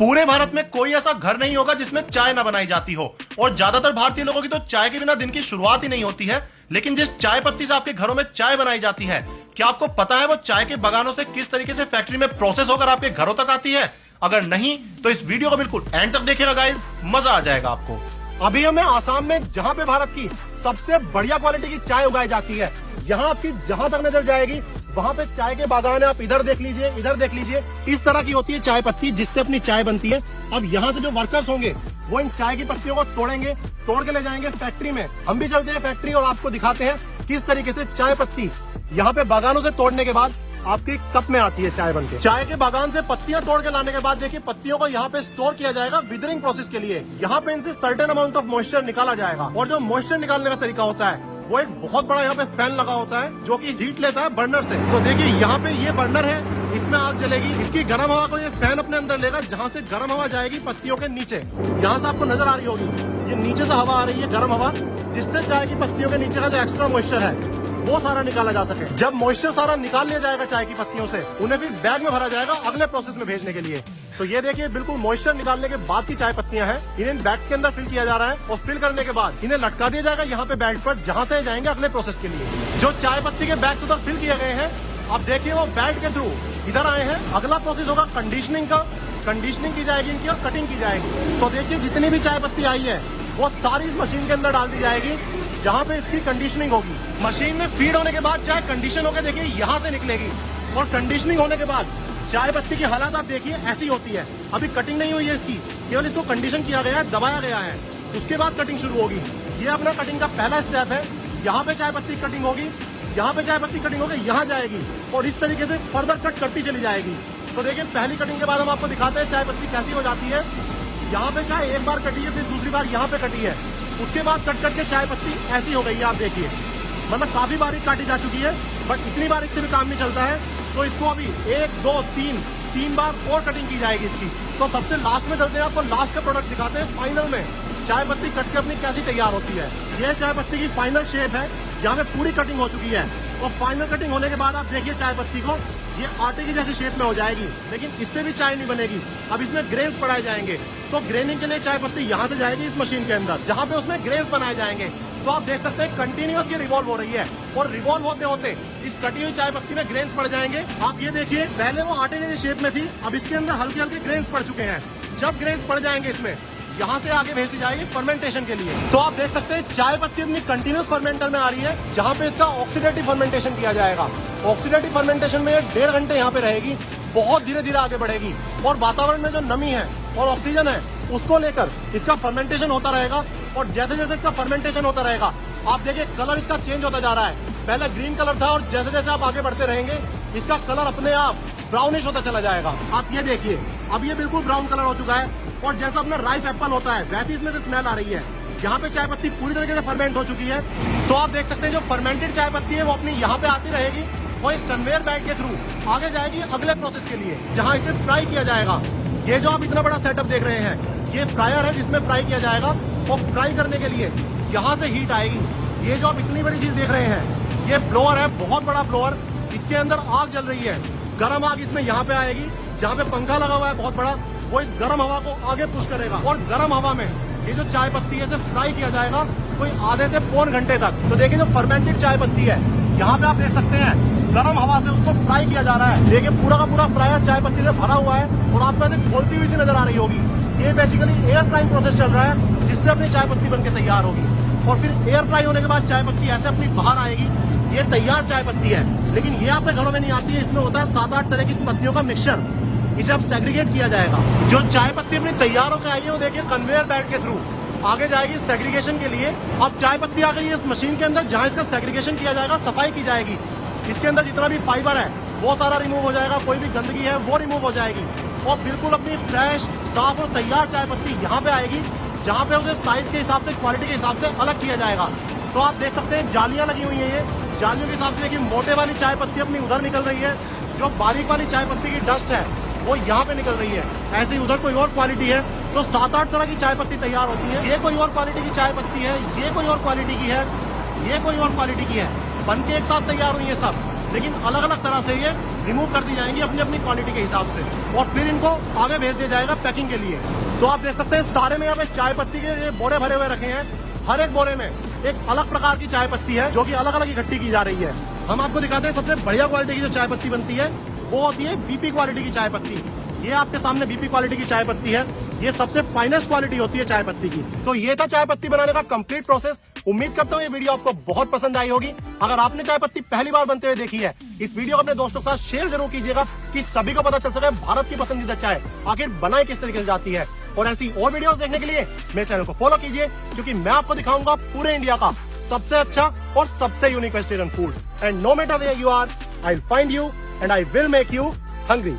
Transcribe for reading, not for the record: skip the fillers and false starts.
पूरे भारत में कोई ऐसा घर नहीं होगा जिसमें चाय ना बनाई जाती हो और ज्यादातर भारतीय लोगों की तो चाय के बिना दिन की शुरुआत ही नहीं होती है। लेकिन जिस चाय पत्ती से आपके घरों में चाय बनाई जाती है, क्या आपको पता है वो चाय के बागानों से किस तरीके से फैक्ट्री में प्रोसेस होकर आपके घरों तक आती है? अगर नहीं तो इस वीडियो को बिल्कुल एंड तक देखिएगा गाइस, मजा आ जाएगा आपको। अभी हमें आसाम में जहाँ पे भारत की सबसे बढ़िया क्वालिटी की चाय उगाई जाती है, यहाँ आपकी जहाँ तक नजर जाएगी वहाँ पे चाय के बागान है। आप इधर देख लीजिए, इधर देख लीजिए, इस तरह की होती है चाय पत्ती जिससे अपनी चाय बनती है। अब यहाँ से जो वर्कर्स होंगे वो इन चाय की पत्तियों को तोड़ेंगे, तोड़ के ले जाएंगे फैक्ट्री में। हम भी चलते हैं फैक्ट्री और आपको दिखाते हैं किस तरीके से चाय पत्ती यहाँ पे बागानों से तोड़ने के बाद आपके कप में आती है चाय बनके। चाय के बागान से पत्तियां तोड़ के लाने के बाद देखिए पत्तियों को यहाँ पे स्टोर किया जाएगा विदरिंग प्रोसेस के लिए। यहाँ पे इनसे सर्टेन अमाउंट ऑफ मॉइस्चर निकाला जाएगा और जो मॉइस्चर निकालने का तरीका होता है वो एक बहुत बड़ा यहाँ पे फैन लगा होता है जो कि हीट लेता है बर्नर से। तो देखिए यहाँ पे ये बर्नर है, इसमें आग जलेगी, इसकी गर्म हवा को ये फैन अपने अंदर लेगा, जहाँ से गर्म हवा जाएगी पत्तियों के नीचे। यहाँ से आपको नजर आ रही होगी ये नीचे से हवा आ रही है, गर्म हवा, जिससे चाय की पत्तियों के नीचे का जो एक्स्ट्रा मॉइस्चर है वो सारा निकाला जा सके। जब मॉइस्चर सारा निकाल लिया जाएगा चाय की पत्तियों से, उन्हें फिर बैग में भरा जाएगा अगले प्रोसेस में भेजने के लिए। तो ये देखिए बिल्कुल मॉइस्चर निकालने के बाद की चाय पत्तियां हैं, इन्हें बैग्स के अंदर फिल किया जा रहा है और फिल करने के बाद इन्हें लटका दिया जाएगा यहाँ पे बेल्ट पर, जहाँ से जाएंगे अगले प्रोसेस के लिए। जो चाय पत्ती के बैग्स उधर फिल किए गए हैं, अब देखिए वो बेल्ट के थ्रू इधर आए हैं। अगला प्रोसेस होगा कंडीशनिंग का, कंडीशनिंग की जाएगी इनकी और कटिंग की जाएगी। तो देखिए जितनी भी चाय पत्ती आई है वो सारी इस मशीन के अंदर डाल दी जाएगी जहाँ पे इसकी कंडीशनिंग होगी। मशीन में फीड होने के बाद चाय कंडीशन होकर देखिए यहाँ से निकलेगी और कंडीशनिंग होने के बाद चाय पत्ती की हालत आप देखिए ऐसी होती है। अभी कटिंग नहीं हुई है इसकी, केवल इसको कंडीशन किया गया है, दबाया गया है, उसके बाद कटिंग शुरू होगी। ये अपना कटिंग का पहला स्टेप है। यहाँ पे चाय पत्ती कटिंग होगी, यहाँ पे चाय पत्ती कटिंग होगी, यहाँ जाएगी और इस तरीके से फर्दर कट करती चली जाएगी। तो देखिए पहली कटिंग के बाद हम आपको दिखाते हैं चाय पत्ती कैसी हो जाती है। यहाँ पे चाय एक बार कटी है, फिर दूसरी बार यहाँ पे कटी है, उसके बाद कट करके चाय पत्ती ऐसी हो गई है। आप देखिए मतलब काफी बारीक काटी जा चुकी है, बट इतनी बारीक से भी काम नहीं चलता है। तो इसको अभी 1 2 3 बार और कटिंग की जाएगी इसकी। तो सबसे लास्ट में चलते हैं, आपको लास्ट का प्रोडक्ट दिखाते हैं फाइनल में चाय पत्ती कट के अपनी कैसी तैयार होती है। ये चाय पत्ती की फाइनल शेप है, यहाँ पे पूरी कटिंग हो चुकी है और फाइनल कटिंग होने के बाद आप देखिए चाय पत्ती को ये आटे की जैसी शेप में हो जाएगी। लेकिन इससे भी चाय नहीं बनेगी, अब इसमें ग्रेन्स पड़ाए जाएंगे। तो ग्रेनिंग के लिए चाय पत्ती यहाँ से जाएगी इस मशीन के अंदर, जहाँ पे उसमें ग्रेन्स बनाए जाएंगे। तो आप देख सकते हैं कंटिन्यूअस ये रिवॉल्व हो रही है और रिवॉल्व होते होते इस कटी हुई चाय पत्ती में ग्रेन्स पड़ जाएंगे। आप ये देखिए पहले वो आटे जैसी शेप में थी, अब इसके अंदर हल्के हल्के ग्रेन्स पड़ चुके हैं। जब ग्रेन्स पड़ जाएंगे इसमें, यहाँ से आगे भेज दी जाएगी फर्मेंटेशन के लिए। तो आप देख सकते हैं चाय पत्ती अपनी कंटिन्यूअस फर्मेंटर में आ रही है, जहाँ पे इसका ऑक्सीडेटिव फर्मेंटेशन किया जाएगा। ऑक्सीडेटिव फर्मेंटेशन में 1.5 घंटे यहाँ पे रहेगी, बहुत धीरे धीरे आगे बढ़ेगी और वातावरण में जो नमी है और ऑक्सीजन है उसको लेकर इसका फर्मेंटेशन होता रहेगा। और जैसे जैसे इसका फर्मेंटेशन होता रहेगा आप देखिए कलर इसका चेंज होता जा रहा है। पहले ग्रीन कलर था और जैसे जैसे आप आगे बढ़ते रहेंगे इसका कलर अपने आप ब्राउनिश होता चला जाएगा। आप ये देखिए अब ये बिल्कुल ब्राउन कलर हो चुका है और जैसा अपना राइस एप्पल होता है वैसी इसमें से स्मेल आ रही है। यहाँ पे चाय पत्ती पूरी तरीके से फर्मेंट हो चुकी है। तो आप देख सकते हैं जो फर्मेंटेड चाय पत्ती है वो अपनी यहाँ पे आती रहेगी और इस कन्वेयर बेल्ट के थ्रू आगे जाएगी अगले प्रोसेस के लिए, जहाँ इसे फ्राई किया जाएगा। ये जो आप इतना बड़ा सेटअप देख रहे हैं ये फ्रायर है जिसमें फ्राई किया जाएगा और फ्राई करने के लिए यहाँ से हीट आएगी। ये जो आप इतनी बड़ी चीज देख रहे हैं ये ब्लोअर है, बहुत बड़ा ब्लोअर, इसके अंदर आग जल रही है। गर्म आग इसमें यहाँ पे आएगी, जहाँ पे पंखा लगा हुआ है बहुत बड़ा, वो इस गर्म हवा को आगे पुश करेगा और गर्म हवा में ये जो चाय पत्ती है इसे फ्राई किया जाएगा कोई आधे से 4 घंटे तक। तो देखिए जो फर्मेंटेड चाय पत्ती है यहाँ पे आप देख सकते हैं गर्म हवा से उसको फ्राई किया जा रहा है। देखिए पूरा का पूरा फ्रायर चाय पत्ती से भरा हुआ है और आपको ऐसे खोलती हुई सी नजर आ रही होगी। ये बेसिकली एयर फ्राइंग प्रोसेस चल रहा है जिससे अपनी चाय पत्ती बनके तैयार होगी और फिर एयर फ्राई होने के बाद चाय पत्ती ऐसे अपनी बाहर आएगी। ये तैयार चाय पत्ती है, लेकिन ये आपके घरों में नहीं आती है, इसमें होता है 7-8 तरह की पत्तियों का मिक्सचर, इसे अब सेग्रीगेट किया जाएगा। जो चाय पत्ती अपनी तैयार होकर आई है वो देखिए कन्वेयर बेल्ट के थ्रू आगे जाएगी सेग्रीगेशन के लिए। अब चाय पत्ती आ गई है इस मशीन के अंदर, जहाँ इसका सेग्रीगेशन किया जाएगा, सफाई की जाएगी। इसके अंदर जितना भी फाइबर है वो सारा रिमूव हो जाएगा, कोई भी गंदगी है वो रिमूव हो जाएगी और बिल्कुल अपनी फ्रेश साफ और तैयार चाय पत्ती यहाँ पे आएगी, जहाँ पे उसे साइज के हिसाब से, क्वालिटी के हिसाब से अलग किया जाएगा। तो आप देख सकते हैं जालियां लगी हुई है, ये जालियों के हिसाब से देखिए मोटे वाली चाय पत्ती अपनी उधर निकल रही है, जो बारीक वाली चाय पत्ती की डस्ट है वो यहाँ पे निकल रही है। ऐसे ही उधर कोई और क्वालिटी है। तो 7-8 तरह की चाय पत्ती तैयार होती है। ये कोई और क्वालिटी की चाय पत्ती है, ये कोई और क्वालिटी की है, ये कोई और क्वालिटी की है, बन के एक साथ तैयार हुई है सब। लेकिन अलग अलग तरह से ये रिमूव कर दी जाएंगी अपनी अपनी क्वालिटी के हिसाब से, और फिर इनको आगे भेज दिया जाएगा पैकिंग के लिए। तो आप देख सकते हैं सारे में यहाँ पे चाय पत्ती के बोरे भरे हुए रखे हैं। हर एक बोरे में एक अलग प्रकार की चाय पत्ती है जो कि अलग अलग इकट्ठी की जा रही है। हम आपको दिखाते हैं सबसे बढ़िया क्वालिटी की जो चाय पत्ती बनती है वो होती है बीपी क्वालिटी की चाय पत्ती। ये आपके सामने बीपी क्वालिटी की चाय पत्ती है। ये सबसे फाइनेस्ट क्वालिटी होती है चाय पत्ती की। तो ये था चाय पत्ती बनाने का कंप्लीट प्रोसेस। उम्मीद करता हूँ ये वीडियो आपको बहुत पसंद आई होगी। अगर आपने चाय पत्ती पहली बार बनते हुए देखी है, इस वीडियो को अपने दोस्तों के साथ शेयर जरूर कीजिएगा कि सभी को पता चल सके भारत की पसंदीदा चाय आखिर बनाई किस तरीके से जाती है। और ऐसी और वीडियोस देखने के लिए मेरे चैनल को फॉलो कीजिए, क्योंकि मैं आपको दिखाऊंगा पूरे इंडिया का सबसे अच्छा और सबसे unique vegetarian food. And no matter where you are, I will find you and I will make you hungry.